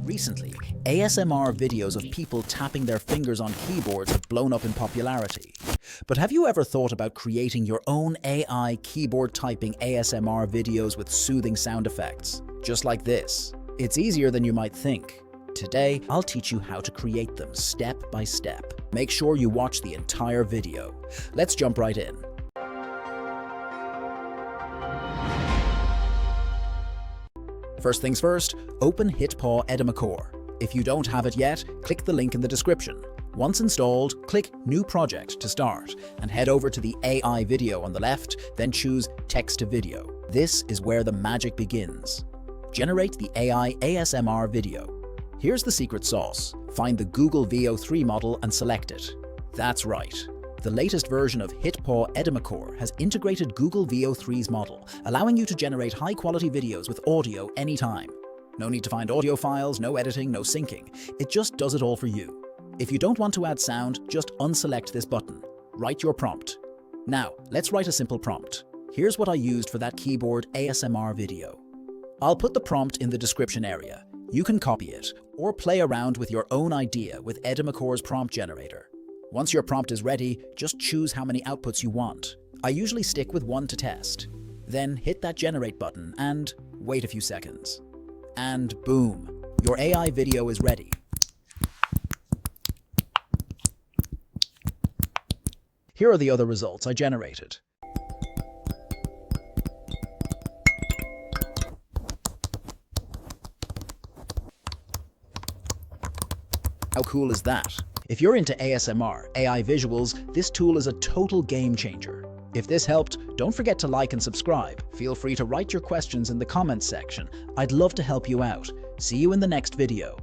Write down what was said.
Recently, ASMR videos of people tapping their fingers on keyboards have blown up in popularity. But have you ever thought about creating your own AI keyboard typing ASMR videos with soothing sound effects? Just like this. It's easier than you might think. Today, I'll teach you how to create them step by step. Make sure you watch the entire video. Let's jump right in. First things first, open HitPaw Edimakor. If you don't have it yet, click the link in the description. Once installed, click New Project to start and head over to the AI video on the left, then choose Text to Video. This is where the magic begins. Generate the AI ASMR video. Here's the secret sauce. Find the Google Veo 3 model and select it. That's right. The latest version of HitPaw Edimakor has integrated Google Veo 3's model, allowing you to generate high-quality videos with audio anytime. No need to find audio files, no editing, no syncing. It just does it all for you. If you don't want to add sound, just unselect this button. Write your prompt. Now, let's write a simple prompt. Here's what I used for that keyboard ASMR video. I'll put the prompt in the description area. You can copy it or play around with your own idea with Edimakor's prompt generator. Once your prompt is ready, just choose how many outputs you want. I usually stick with one to test. Then hit that generate button and wait a few seconds. And boom, your AI video is ready. Here are the other results I generated. How cool is that? If you're into ASMR, AI visuals, this tool is a total game changer. If this helped, don't forget to like and subscribe. Feel free to write your questions in the comments section. I'd love to help you out. See you in the next video.